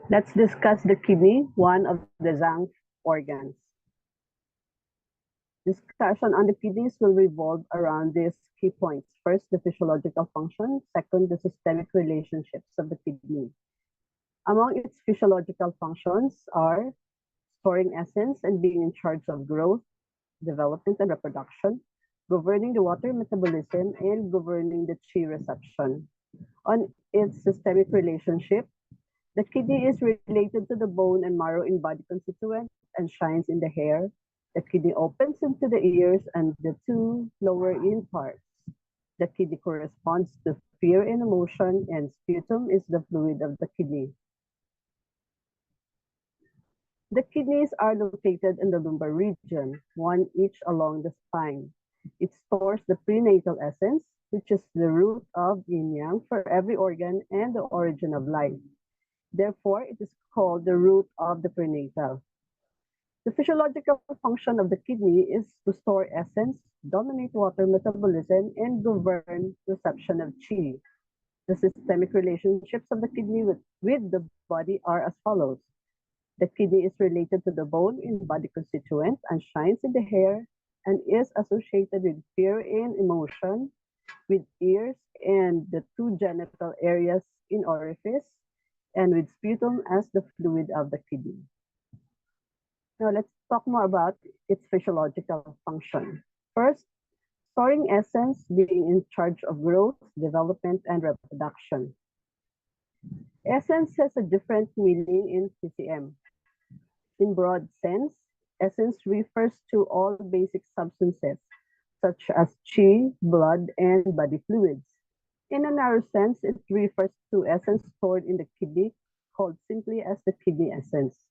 Let's discuss the kidney, one of the Zhang organs. Discussion on the kidneys will revolve around these key points. First, the physiological function. Second, the systemic relationships of the kidney. Among its physiological functions are storing essence and being in charge of growth, development, and reproduction, governing the water metabolism, and governing the chi reception. On its systemic relationship, the kidney is related to the bone and marrow in body constituents and shines in the hair. The kidney opens into the ears and the two lower in parts. The kidney corresponds to fear and emotion, and sputum is the fluid of the kidney. The kidneys are located in the lumbar region, one each along the spine. It stores the prenatal essence, which is the root of yin-yang for every organ and the origin of life. Therefore, it is called the root of the prenatal. The physiological function of the kidney is to store essence, dominate water metabolism, and govern reception of qi. The systemic relationships of the kidney with the body are as follows. The kidney is related to the bone in body constituents and shines in the hair and is associated with fear and emotion, with ears and the two genital areas in orifice, and with sputum as the fluid of the kidney. Now let's talk more about its physiological function. First, storing essence, being in charge of growth, development, and reproduction. Essence has a different meaning in CCM. In broad sense, essence refers to all basic substances, such as qi, blood, and body fluids. In a narrow sense, it refers to essence stored in the kidney, called simply as the kidney essence.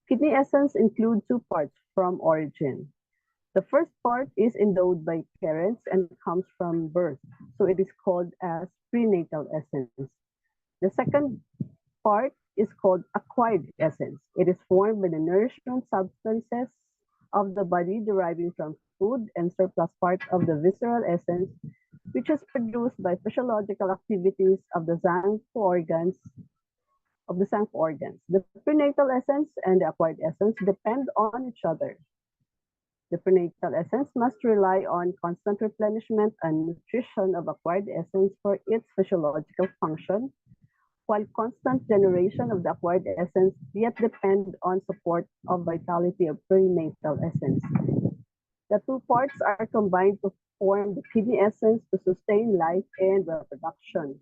Kidney essence includes two parts from origin. The first part is endowed by parents and comes from birth, so it is called as prenatal essence. The second part is called acquired essence. It is formed by the nourishment substances of the body deriving from food and surplus part of the visceral essence, which is produced by physiological activities of the Zhang organs. The prenatal essence and the acquired essence depend on each other. The prenatal essence must rely on constant replenishment and nutrition of acquired essence for its physiological function, while constant generation of the acquired essence yet depend on support of vitality of prenatal essence. The two parts are combined to form the kidney essence to sustain life and reproduction.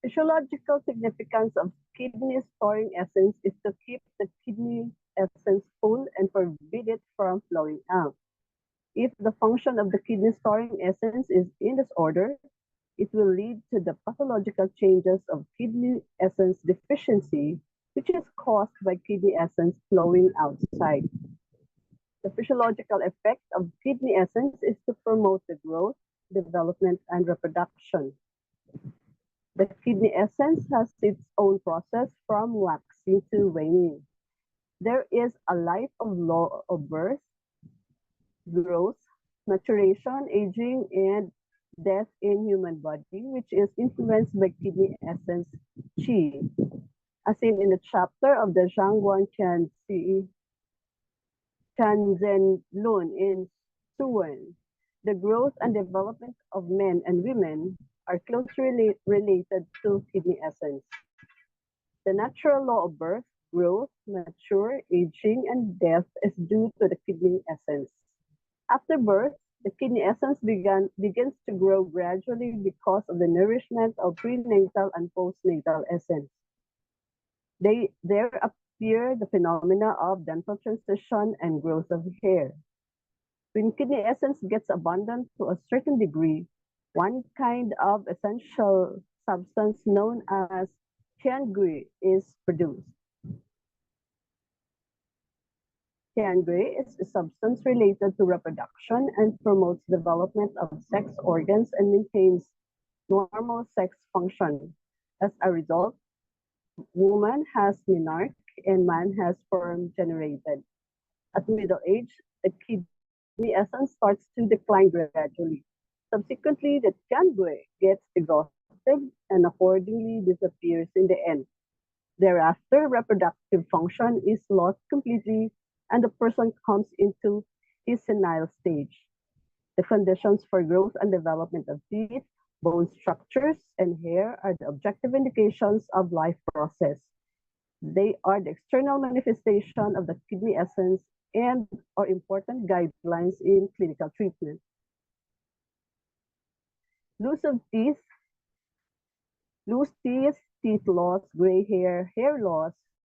Physiological significance of kidney storing essence is to keep the kidney essence full and forbid it from flowing out. If the function of the kidney storing essence is in disorder, it will lead to the pathological changes of kidney essence deficiency, which is caused by kidney essence flowing outside. The physiological effect of kidney essence is to promote the growth, development, and reproduction. The kidney essence has its own process from waxing to waning. There is a life of law of birth, growth, maturation, aging, and death in human body, which is influenced by kidney essence qi. As seen in the chapter of the Zhangguan Tianzhen Lun in Suwen, the growth and development of men and women are closely related to kidney essence. The natural law of birth, growth, mature, aging, and death is due to the kidney essence. After birth, the kidney essence begins to grow gradually because of the nourishment of prenatal and postnatal essence. There appear the phenomena of dental transition and growth of hair. When kidney essence gets abundant to a certain degree, one kind of essential substance known as tiangui is produced. Tiangui is a substance related to reproduction and promotes development of sex organs and maintains normal sex function. As a result, woman has menarche and man has sperm generated. At middle age, the kidney essence starts to decline gradually. Subsequently, the tiangui gets exhausted and accordingly disappears in the end. Thereafter, reproductive function is lost completely and the person comes into his senile stage. The conditions for growth and development of teeth, bone structures, and hair are the objective indications of life process. They are the external manifestation of the kidney essence and are important guidelines in clinical treatment. Loss of teeth, loose teeth loss, gray hair loss,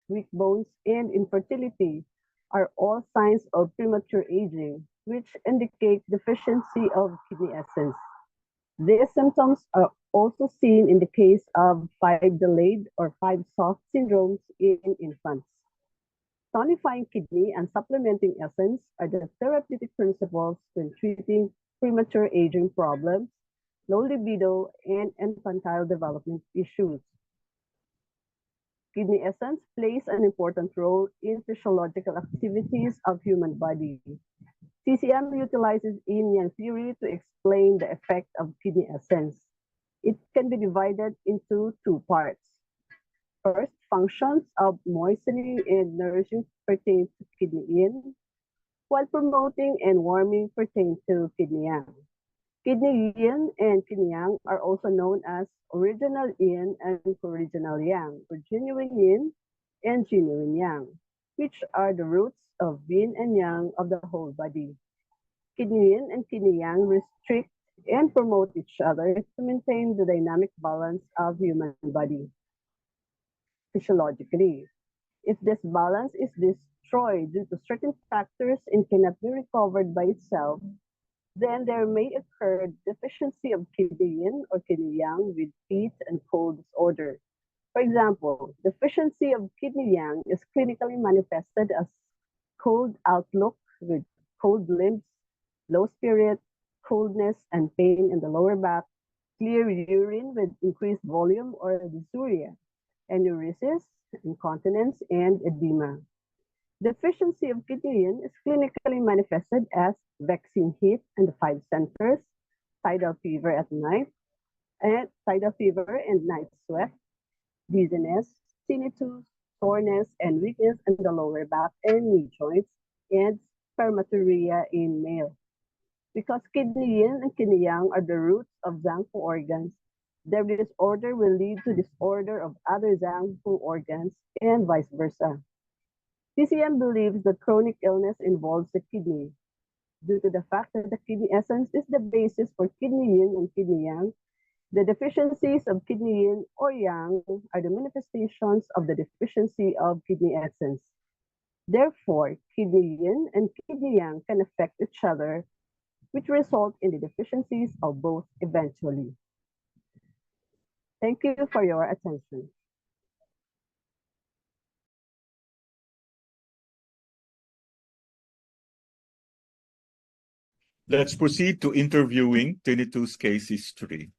weak bones, and infertility are all signs of premature aging, which indicate deficiency of kidney essence. These symptoms are also seen in the case of 5 delayed or 5 soft syndromes in infants. Tonifying kidney and supplementing essence are the therapeutic principles when treating premature aging problems, low libido, and infantile development issues. Kidney essence plays an important role in physiological activities of human body. CCM utilizes yin-yang theory to explain the effect of kidney essence. It can be divided into two parts. First, functions of moistening and nourishing pertain to kidney yin, while promoting and warming pertain to kidney yang. Kidney yin and kidney yang are also known as original yin and original yang, or genuine yin and genuine yang, which are the roots of yin and yang of the whole body. Kidney yin and kidney yang restrict and promote each other to maintain the dynamic balance of human body. Physiologically, if this balance is destroyed due to certain factors and cannot be recovered by itself, then there may occur deficiency of kidney yin or kidney yang with heat and cold disorder. For example, deficiency of kidney yang is clinically manifested as cold outlook with cold limbs, low spirit, coldness and pain in the lower back, clear urine with increased volume or dysuria, enuresis, incontinence, and edema. Deficiency of kidney yin is clinically manifested as vexing heat in the 5 centers, tidal fever at night, and tidal fever and night sweat, dizziness, tinnitus, soreness, and weakness in the lower back and knee joints, and spermaturia in male. Because kidney yin and kidney yang are the roots of Zangfu organs, their disorder will lead to disorder of other Zangfu organs and vice versa. CCM believes that chronic illness involves the kidney. Due to the fact that the kidney essence is the basis for kidney yin and kidney yang, the deficiencies of kidney yin or yang are the manifestations of the deficiency of kidney essence. Therefore, kidney yin and kidney yang can affect each other, which result in the deficiencies of both eventually. Thank you for your attention. Let's proceed to interviewing tinnitus case history.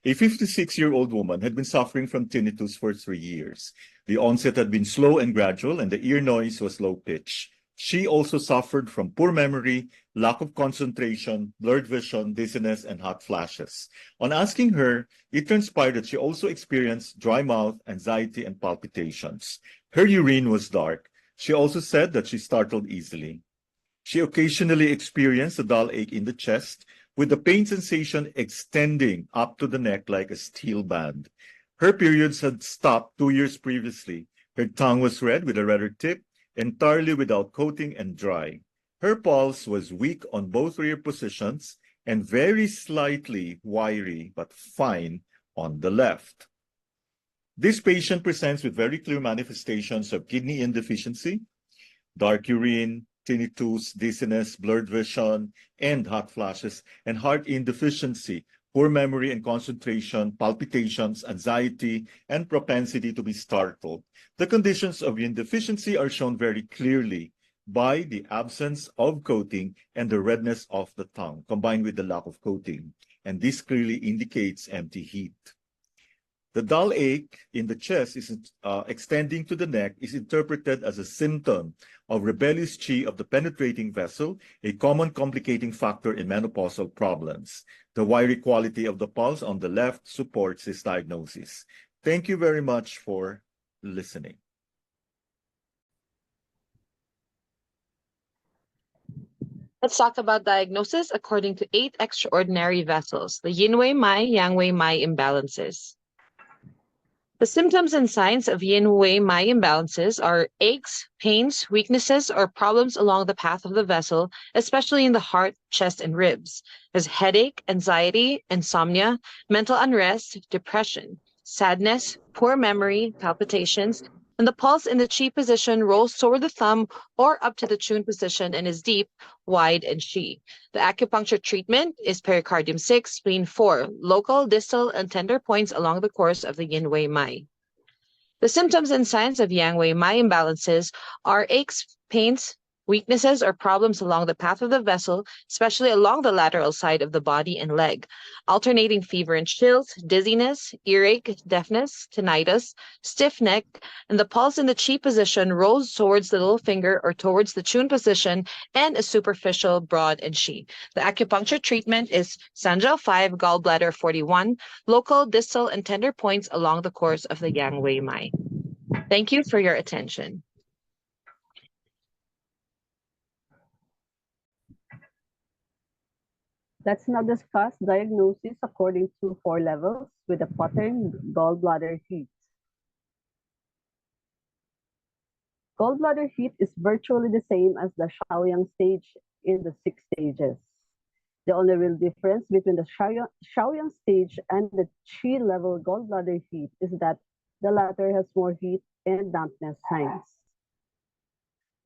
A 56-year-old woman had been suffering from tinnitus for 3 years. The onset had been slow and gradual, and the ear noise was low pitch. She also suffered from poor memory, lack of concentration, blurred vision, dizziness, and hot flashes. On asking her, it transpired that she also experienced dry mouth, anxiety, and palpitations. Her urine was dark. She also said that she startled easily. She occasionally experienced a dull ache in the chest, with the pain sensation extending up to the neck like a steel band. Her periods had stopped 2 years previously. Her tongue was red with a redder tip, entirely without coating and dry. Her pulse was weak on both rear positions and very slightly wiry but fine on the left. This patient presents with very clear manifestations of kidney insufficiency, dark urine, tinnitus, dizziness, blurred vision, and hot flashes, and heart insufficiency, poor memory and concentration, palpitations, anxiety, and propensity to be startled. The conditions of insufficiency are shown very clearly by the absence of coating and the redness of the tongue, combined with the lack of coating, and this clearly indicates empty heat. The dull ache in the chest is extending to the neck is interpreted as a symptom of rebellious chi of the penetrating vessel, a common complicating factor in menopausal problems. The wiry quality of the pulse on the left supports this diagnosis. Thank you very much for listening. Let's talk about diagnosis according to 8 extraordinary vessels, the Yin-Wei Mai, Yang-Wei Mai imbalances. The symptoms and signs of Yin-Wei Mai imbalances are aches, pains, weaknesses, or problems along the path of the vessel, especially in the heart, chest, and ribs, as headache, anxiety, insomnia, mental unrest, depression, sadness, poor memory, palpitations, and the pulse in the chi position rolls toward the thumb or up to the chun position and is deep, wide, and chi. The acupuncture treatment is pericardium 6, spleen 4, local, distal, and tender points along the course of the Yin-Wei Mai. The symptoms and signs of Yang-Wei Mai imbalances are aches, pains, weaknesses, or problems along the path of the vessel, especially along the lateral side of the body and leg, alternating fever and chills, dizziness, earache, deafness, tinnitus, stiff neck, and the pulse in the chi position rolls towards the little finger or towards the chun position and is superficial, broad, and chi. The acupuncture treatment is Sanjiao 5, gallbladder 41, local, distal, and tender points along the course of the Yang-Wei Mai. Thank you for your attention. Let's now discuss diagnosis according to 4 levels with the pattern gallbladder heat. Gallbladder heat is virtually the same as the Shaoyang stage in the 6 stages. The only real difference between the Shaoyang stage and the Qi level gallbladder heat is that the latter has more heat and dampness signs.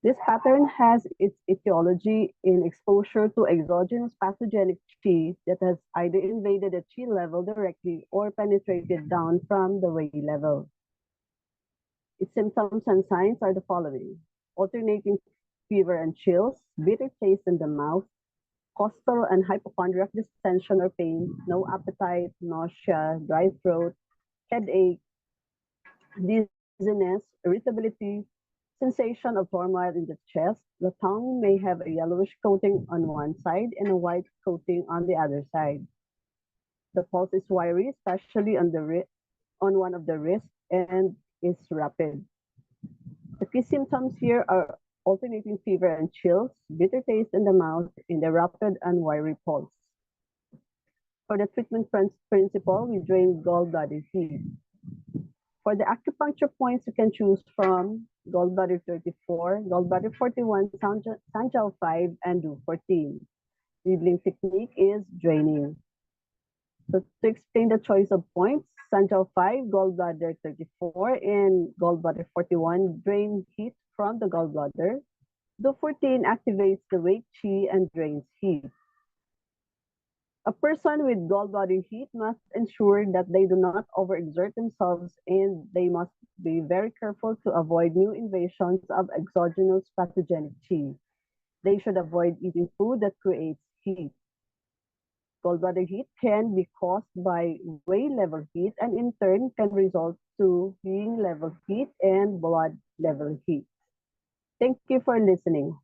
This pattern has its etiology in exposure to exogenous pathogenic qi that has either invaded the qi level directly or penetrated down from the wei level. Its symptoms and signs are the following: alternating fever and chills, bitter taste in the mouth, costal and hypochondriac distension or pain, no appetite, nausea, dry throat, headache, dizziness, irritability, sensation of turmoil in the chest. The tongue may have a yellowish coating on one side and a white coating on the other side. The pulse is wiry, especially on one of the wrists, and is rapid. The key symptoms here are alternating fever and chills, bitter taste in the mouth, and a rapid and wiry pulse. For the treatment principle, we drain gallbladder heat. For the acupuncture points, you can choose from gallbladder 34, gallbladder 41, Sanjiao 5, and Du 14. Needling technique is draining. So to explain the choice of points, Sanjiao 5, gallbladder 34, and gallbladder 41 drain heat from the gallbladder. Du 14 activates the wei qi and drains heat. A person with gallbladder heat must ensure that they do not overexert themselves, and they must be very careful to avoid new invasions of exogenous pathogenic qi. They should avoid eating food that creates heat. Gallbladder heat can be caused by wei level heat and in turn can result to yin level heat and blood level heat. Thank you for listening.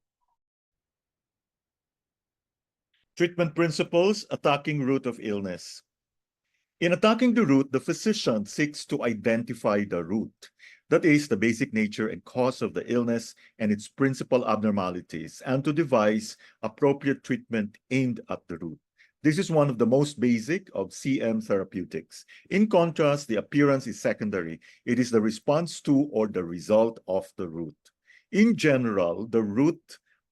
Treatment principles, attacking root of illness. In attacking the root, the physician seeks to identify the root, that is, the basic nature and cause of the illness and its principal abnormalities, and to devise appropriate treatment aimed at the root. This is one of the most basic of CM therapeutics. In contrast, the appearance is secondary. It is the response to or the result of the root. In general, the root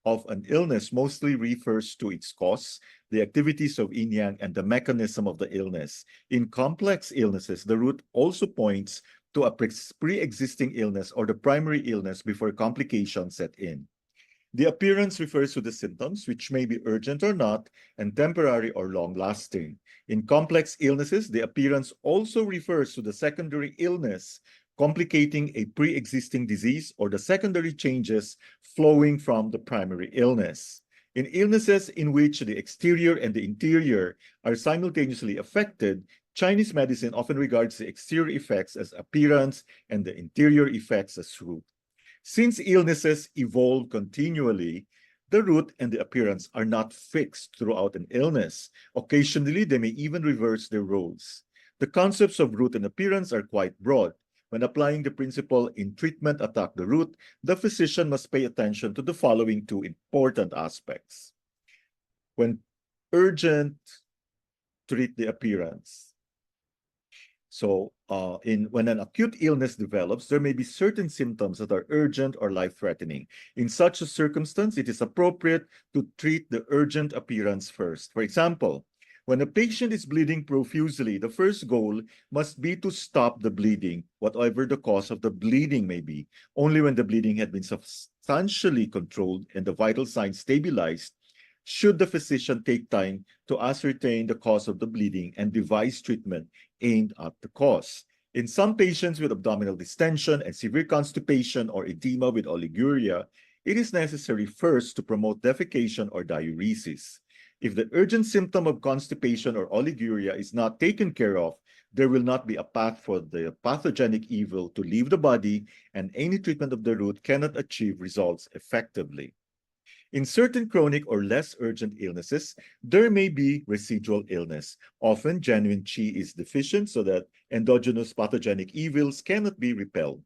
of an illness mostly refers to its cause, the activities of yin-yang, and the mechanism of the illness. In complex illnesses, the root also points to a pre-existing illness or the primary illness before complications set in. The appearance refers to the symptoms, which may be urgent or not, and temporary or long-lasting. In complex illnesses, the appearance also refers to the secondary illness, complicating a pre-existing disease or the secondary changes flowing from the primary illness. In illnesses in which the exterior and the interior are simultaneously affected, Chinese medicine often regards the exterior effects as appearance and the interior effects as root. Since illnesses evolve continually, the root and the appearance are not fixed throughout an illness. Occasionally, they may even reverse their roles. The concepts of root and appearance are quite broad, when applying the principle in treatment attack the root, the physician must pay attention to the following two important aspects. When urgent, treat the appearance. So when an acute illness develops, there may be certain symptoms that are urgent or life-threatening. In such a circumstance, it is appropriate to treat the urgent appearance first. For example, when a patient is bleeding profusely, the first goal must be to stop the bleeding, whatever the cause of the bleeding may be. Only when the bleeding had been substantially controlled and the vital signs stabilized should the physician take time to ascertain the cause of the bleeding and devise treatment aimed at the cause. In some patients with abdominal distension and severe constipation or edema with oliguria, it is necessary first to promote defecation or diuresis. If the urgent symptom of constipation or oliguria is not taken care of, there will not be a path for the pathogenic evil to leave the body, and any treatment of the root cannot achieve results effectively. In certain chronic or less urgent illnesses, there may be residual illness. Often, genuine qi is deficient so that endogenous pathogenic evils cannot be repelled.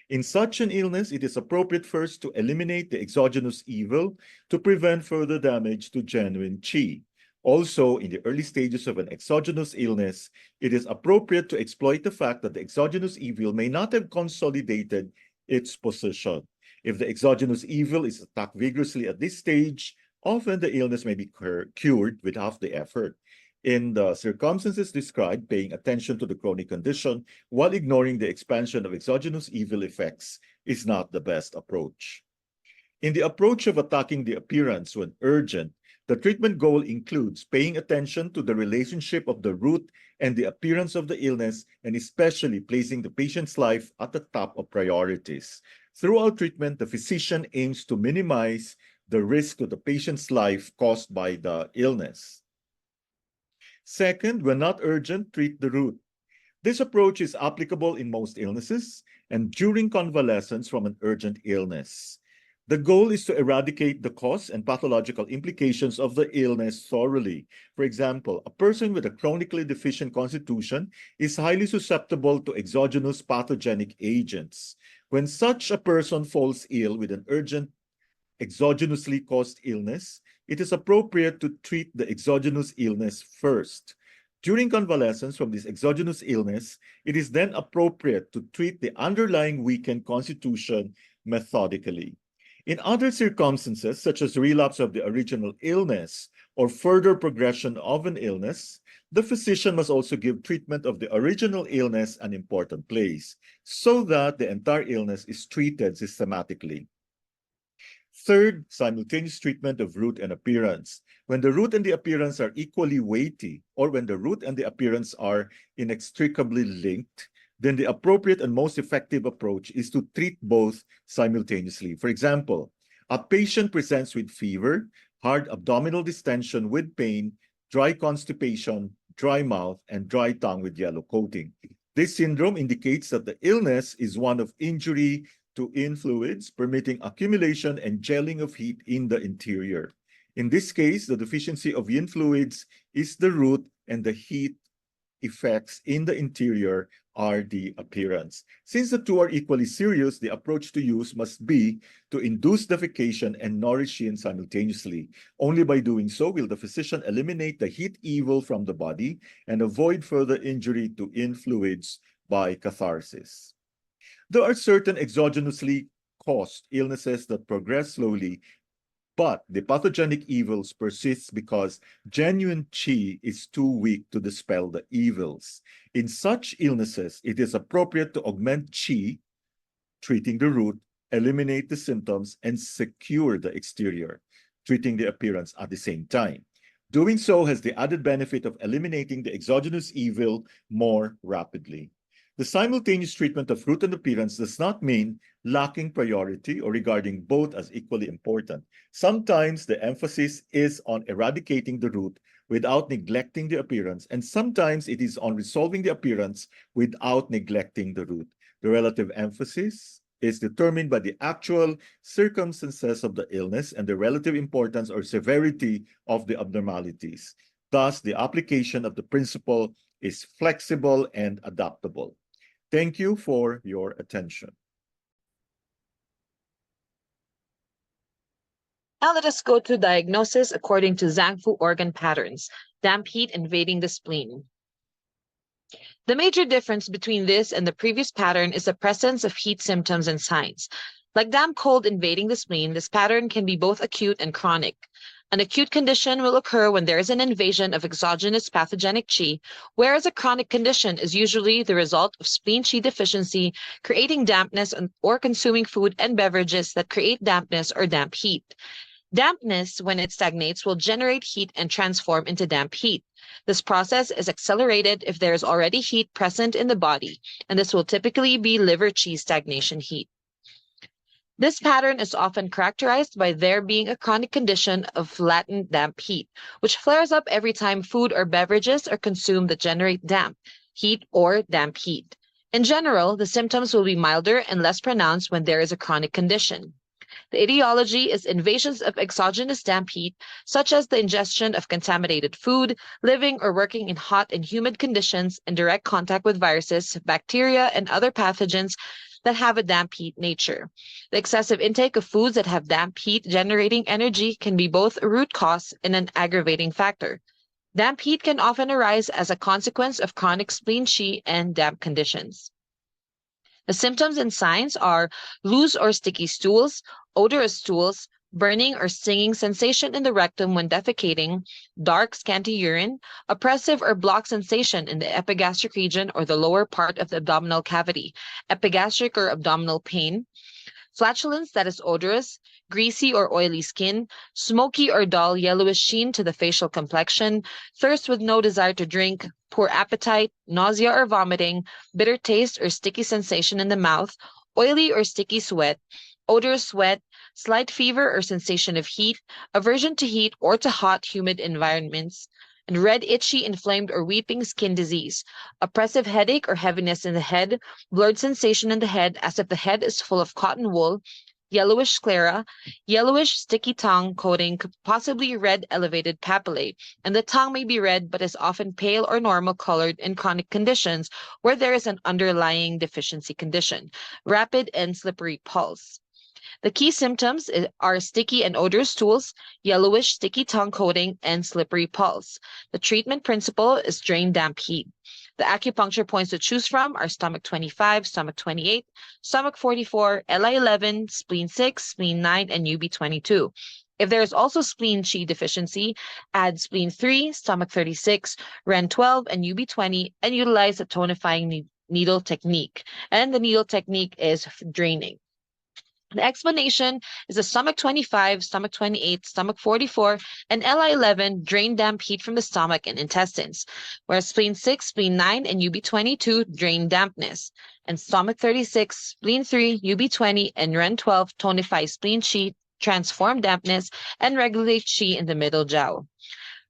In such an illness, it is appropriate first to eliminate the exogenous evil to prevent further damage to genuine qi. Also, in the early stages of an exogenous illness, it is appropriate to exploit the fact that the exogenous evil may not have consolidated its position. If the exogenous evil is attacked vigorously at this stage, often the illness may be cured with half the effort. In the circumstances described, paying attention to the chronic condition while ignoring the expansion of exogenous evil effects is not the best approach. In the approach of attacking the appearance when urgent, the treatment goal includes paying attention to the relationship of the root and the appearance of the illness, and especially placing the patient's life at the top of priorities. Throughout treatment, the physician aims to minimize the risk to the patient's life caused by the illness. Second, when not urgent, treat the root. This approach is applicable in most illnesses and during convalescence from an urgent illness. The goal is to eradicate the cause and pathological implications of the illness thoroughly. For example, a person with a chronically deficient constitution is highly susceptible to exogenous pathogenic agents. When such a person falls ill with an urgent exogenously caused illness, it is appropriate to treat the exogenous illness first. During convalescence from this exogenous illness, it is then appropriate to treat the underlying weakened constitution methodically. In other circumstances, such as relapse of the original illness or further progression of an illness, the physician must also give treatment of the original illness an important place, so that the entire illness is treated systematically. Third, simultaneous treatment of root and appearance. When the root and the appearance are equally weighty, or when the root and the appearance are inextricably linked, then the appropriate and most effective approach is to treat both simultaneously. For example, a patient presents with fever, hard abdominal distension with pain, dry constipation, dry mouth, and dry tongue with yellow coating. This syndrome indicates that the illness is one of injury to influids, permitting accumulation and gelling of heat in the interior. In this case, the deficiency of yin fluids is the root, and the heat effects in the interior are the appearance. Since the two are equally serious, the approach to use must be to induce defecation and nourish yin simultaneously. Only by doing so will the physician eliminate the heat evil from the body and avoid further injury to yin fluids by catharsis. There are certain exogenously caused illnesses that progress slowly, but the pathogenic evils persist because genuine qi is too weak to dispel the evils. In such illnesses, it is appropriate to augment qi, treating the root, eliminate the symptoms, and secure the exterior, treating the appearance at the same time. Doing so has the added benefit of eliminating the exogenous evil more rapidly. The simultaneous treatment of root and appearance does not mean lacking priority or regarding both as equally important. Sometimes the emphasis is on eradicating the root without neglecting the appearance, and sometimes it is on resolving the appearance without neglecting the root. The relative emphasis is determined by the actual circumstances of the illness and the relative importance or severity of the abnormalities. Thus, the application of the principle is flexible and adaptable. Thank you for your attention. Now let us go to diagnosis according to Zhangfu organ patterns, damp heat invading the spleen. The major difference between this and the previous pattern is the presence of heat symptoms and signs. Like damp cold invading the spleen, this pattern can be both acute and chronic. An acute condition will occur when there is an invasion of exogenous pathogenic qi, whereas a chronic condition is usually the result of spleen qi deficiency, creating dampness or consuming food and beverages that create dampness or damp heat. Dampness, when it stagnates, will generate heat and transform into damp heat. This process is accelerated if there is already heat present in the body, and this will typically be liver qi stagnation heat. This pattern is often characterized by there being a chronic condition of latent damp heat, which flares up every time food or beverages are consumed that generate damp heat or damp heat. In general, the symptoms will be milder and less pronounced when there is a chronic condition. The etiology is invasions of exogenous damp heat, such as the ingestion of contaminated food, living or working in hot and humid conditions, in direct contact with viruses, bacteria, and other pathogens that have a damp heat nature. The excessive intake of foods that have damp heat generating energy can be both a root cause and an aggravating factor. Damp heat can often arise as a consequence of chronic spleen qi and damp conditions. The symptoms and signs are loose or sticky stools, odorous stools, burning or stinging sensation in the rectum when defecating, dark, scanty urine, oppressive or blocked sensation in the epigastric region or the lower part of the abdominal cavity, epigastric or abdominal pain, flatulence that is odorous, greasy or oily skin, smoky or dull yellowish sheen to the facial complexion, thirst with no desire to drink, poor appetite, nausea or vomiting, bitter taste or sticky sensation in the mouth, oily or sticky sweat, odorous sweat, slight fever or sensation of heat, aversion to heat or to hot, humid environments, and red, itchy, inflamed, or weeping skin disease, oppressive headache or heaviness in the head, blurred sensation in the head as if the head is full of cotton wool, yellowish sclera, yellowish sticky tongue coating, possibly red elevated papillae, and the tongue may be red but is often pale or normal colored in chronic conditions where there is an underlying deficiency condition, rapid and slippery pulse. The key symptoms are sticky and odorous stools, yellowish sticky tongue coating, and slippery pulse. The treatment principle is drain damp heat. The acupuncture points to choose from are stomach 25, stomach 28, stomach 44, LI11, spleen 6, spleen 9, and UB22. If there is also spleen qi deficiency, add spleen 3, stomach 36, REN 12, and UB20, and utilize the tonifying needle technique. And the needle technique is draining. The explanation is the stomach 25, stomach 28, stomach 44, and LI11 drain damp heat from the stomach and intestines, whereas spleen 6, spleen 9, and UB22 drain dampness, and stomach 36, spleen 3, UB20, and REN 12 tonify spleen qi, transform dampness, and regulate qi in the middle jiao.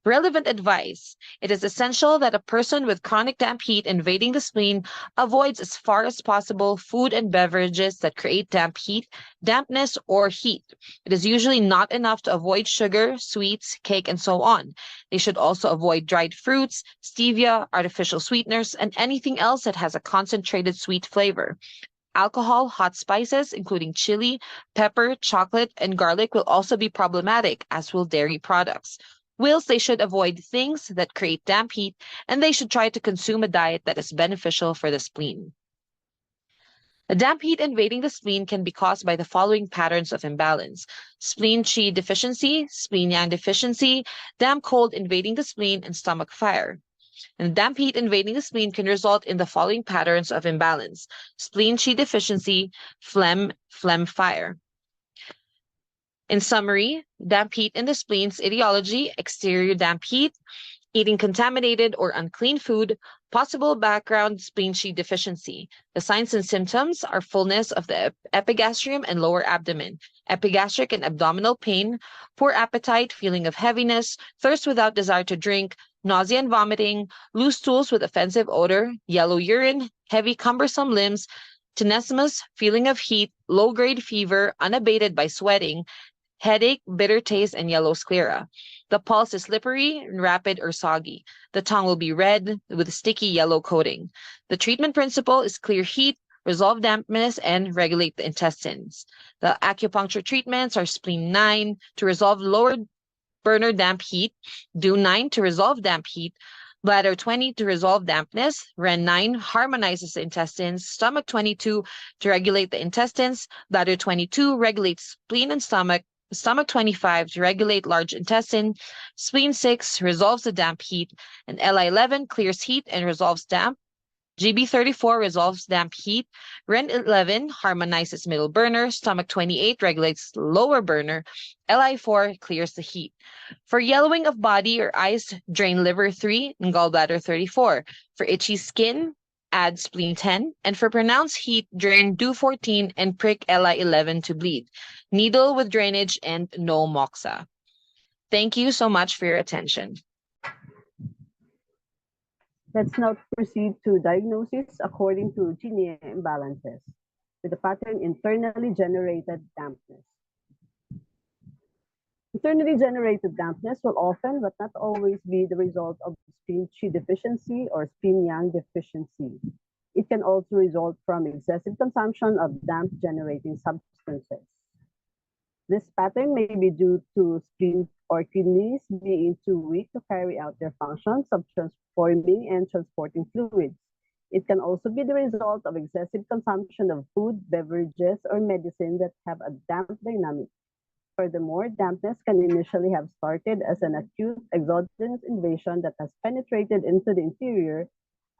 Relevant advice. It is essential that a person with chronic damp heat invading the spleen avoids as far as possible food and beverages that create damp heat, dampness, or heat. It is usually not enough to avoid sugar, sweets, cake, and so on. They should also avoid dried fruits, stevia, artificial sweeteners, and anything else that has a concentrated sweet flavor. Alcohol, hot spices, including chili, pepper, chocolate, and garlic will also be problematic, as will dairy products. Whilst they should avoid things that create damp heat, and they should try to consume a diet that is beneficial for the spleen. The damp heat invading the spleen can be caused by the following patterns of imbalance: spleen qi deficiency, spleen yang deficiency, damp cold invading the spleen, and stomach fire. And damp heat invading the spleen can result in the following patterns of imbalance: spleen qi deficiency, phlegm fire. In summary, damp heat in the spleen's etiology: exterior damp heat, eating contaminated or unclean food, possible background spleen qi deficiency. The signs and symptoms are fullness of the epigastrium and lower abdomen, epigastric and abdominal pain, poor appetite, feeling of heaviness, thirst without desire to drink, nausea and vomiting, loose stools with offensive odor, yellow urine, heavy cumbersome limbs, tenesmus, feeling of heat, low-grade fever unabated by sweating, headache, bitter taste, and yellow sclera. The pulse is slippery, rapid, or soggy. The tongue will be red with a sticky yellow coating. The treatment principle is clear heat, resolve dampness, and regulate the intestines. The acupuncture treatments are spleen 9 to resolve lower burner damp heat, do 9 to resolve damp heat, bladder 20 to resolve dampness, Ren 9 harmonizes the intestines, stomach 22 to regulate the intestines, bladder 22 regulates spleen and stomach 25 to regulate large intestine, spleen 6 resolves the damp heat, and LI 11 clears heat and resolves damp, GB34 resolves damp heat. Ren 11 harmonizes middle burner. Stomach 28 regulates lower burner. LI4 clears the heat. For yellowing of body or eyes, drain liver 3 and gallbladder 34. For itchy skin, add spleen 10. And for pronounced heat, drain dew 14 and prick LI11 to bleed. Needle with drainage and no moxa. Thank you so much for your attention. Let's now proceed to diagnosis according to gene imbalances with the pattern internally generated dampness. Internally generated dampness will often, but not always, be the result of spleen qi deficiency or spleen yang deficiency. It can also result from excessive consumption of damp-generating substances. This pattern may be due to spleen or kidneys being too weak to carry out their functions of transforming and transporting fluids. It can also be the result of excessive consumption of food, beverages, or medicine that have a damp dynamic. Furthermore, dampness can initially have started as an acute exogenous invasion that has penetrated into the interior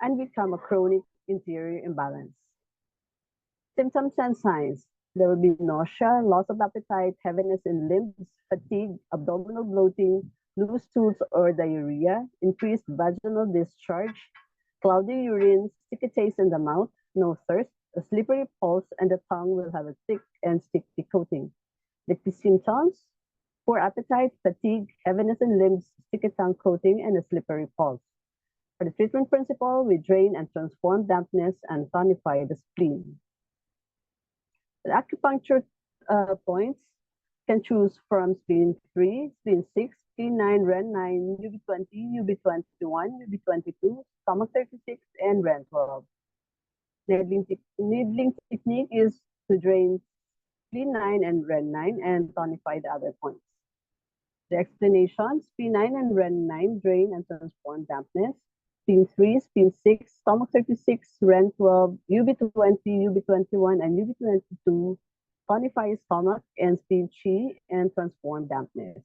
and become a chronic interior imbalance. Symptoms and signs. There will be nausea, loss of appetite, heaviness in limbs, fatigue, abdominal bloating, loose stools or diarrhea, increased vaginal discharge, cloudy urine, sticky taste in the mouth, no thirst, a slippery pulse, and the tongue will have a thick and sticky coating. The symptoms: poor appetite, fatigue, heaviness in limbs, sticky tongue coating, and a slippery pulse. For the treatment principle, we drain and transform dampness and tonify the spleen. The acupuncture points can choose from spleen 3, spleen 6, spleen 9, Ren 9, UB20, UB21, UB22, stomach 36, and Ren 12. Needling technique is to drain spleen 9 and Ren 9 and tonify the other points. The explanation: spleen 9 and Ren 9 drain and transform dampness. Spleen 3, spleen 6, stomach 36, Ren 12, UB20, UB21, and UB22 tonify stomach and spleen qi and transform dampness.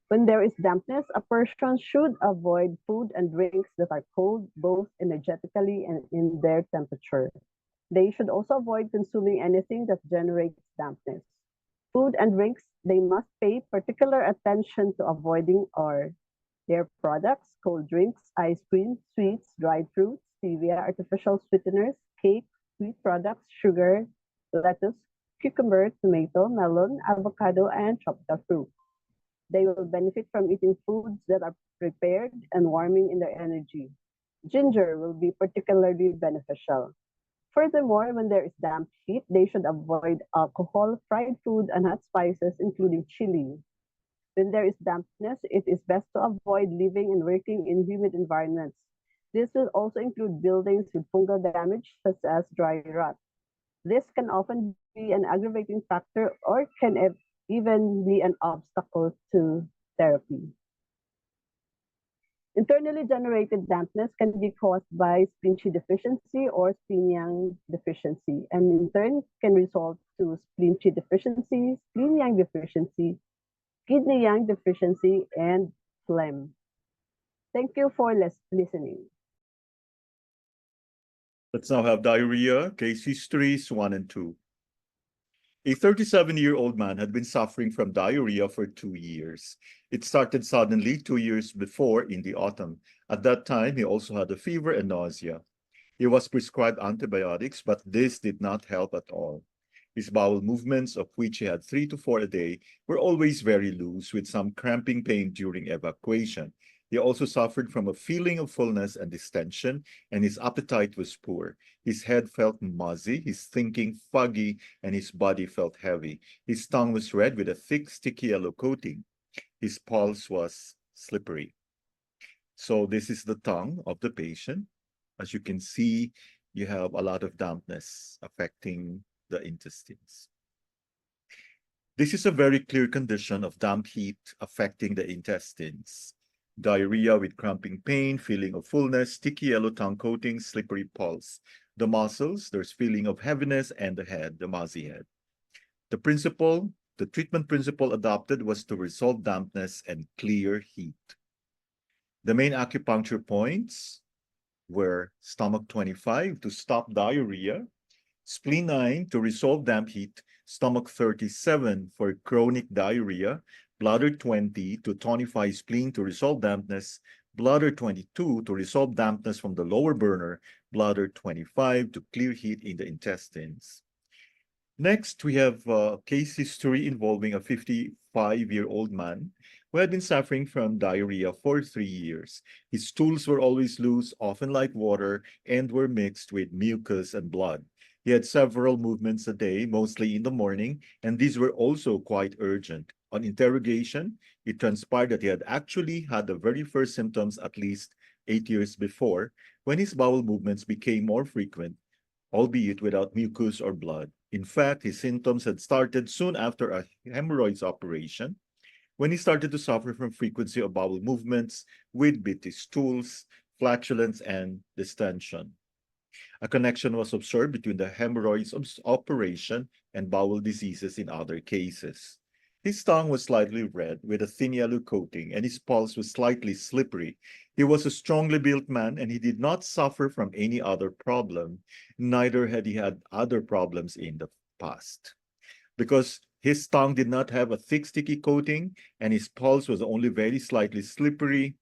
When there is dampness, a person should avoid food and drinks that are cold, both energetically and in their temperature. They should also avoid consuming anything that generates dampness. Food and drinks they must pay particular attention to avoiding are their products: cold drinks, ice cream, sweets, dried fruits, stevia, artificial sweeteners, cake, sweet products, sugar, lettuce, cucumber, tomato, melon, avocado, and tropical fruit. They will benefit from eating foods that are prepared and warming in their energy. Ginger will be particularly beneficial. Furthermore, when there is damp heat, they should avoid alcohol, fried food, and hot spices, including chili. When there is dampness, it is best to avoid living and working in humid environments. This will also include buildings with fungal damage, such as dry rot. This can often be an aggravating factor or can even be an obstacle to therapy. Internally generated dampness can be caused by spleen qi deficiency or spleen yang deficiency, and in turn can result to spleen qi deficiency, spleen yang deficiency, kidney yang deficiency, and phlegm. Thank you for listening. Let's now have diarrhea, case histories 1 and 2. A 37-year-old man had been suffering from diarrhea for 2 years. It started suddenly 2 years before in the autumn. At that time, he also had a fever and nausea. He was prescribed antibiotics, but this did not help at all. His bowel movements, of which he had 3 to 4 a day, were always very loose, with some cramping pain during evacuation. He also suffered from a feeling of fullness and distension, and his appetite was poor. His head felt muzzy, his thinking foggy, and his body felt heavy. His tongue was red with a thick, sticky yellow coating. His pulse was slippery. So this is the tongue of the patient. As you can see, you have a lot of dampness affecting the intestines. This is a very clear condition of damp heat affecting the intestines. Diarrhea with cramping pain, feeling of fullness, sticky yellow tongue coating, slippery pulse. The muscles, there's feeling of heaviness, and the head, the muzzy head. The treatment principle adopted was to resolve dampness and clear heat. The main acupuncture points were stomach 25 to stop diarrhea, spleen 9 to resolve damp heat, stomach 37 for chronic diarrhea, bladder 20 to tonify spleen to resolve dampness, bladder 22 to resolve dampness from the lower burner, bladder 25 to clear heat in the intestines. Next, we have a case history involving a 55-year-old man who had been suffering from diarrhea for 3 years. His stools were always loose, often like water, and were mixed with mucus and blood. He had several movements a day, mostly in the morning, and these were also quite urgent. On interrogation, it transpired that he had actually had the very first symptoms at least 8 years before, when his bowel movements became more frequent, albeit without mucus or blood. In fact, his symptoms had started soon after a hemorrhoids operation, when he started to suffer from frequency of bowel movements with bitty stools, flatulence, and distension. A connection was observed between the hemorrhoids operation and bowel diseases in other cases. His tongue was slightly red with a thin yellow coating, and his pulse was slightly slippery. He was a strongly built man, and he did not suffer from any other problem. Neither had he had other problems in the past. Because his tongue did not have a thick, sticky coating, and his pulse was only very slightly slippery,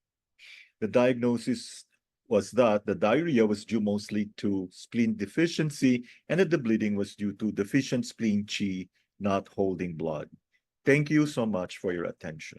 the diagnosis was that the diarrhea was due mostly to spleen deficiency, and that the bleeding was due to deficient spleen qi not holding blood. Thank you so much for your attention.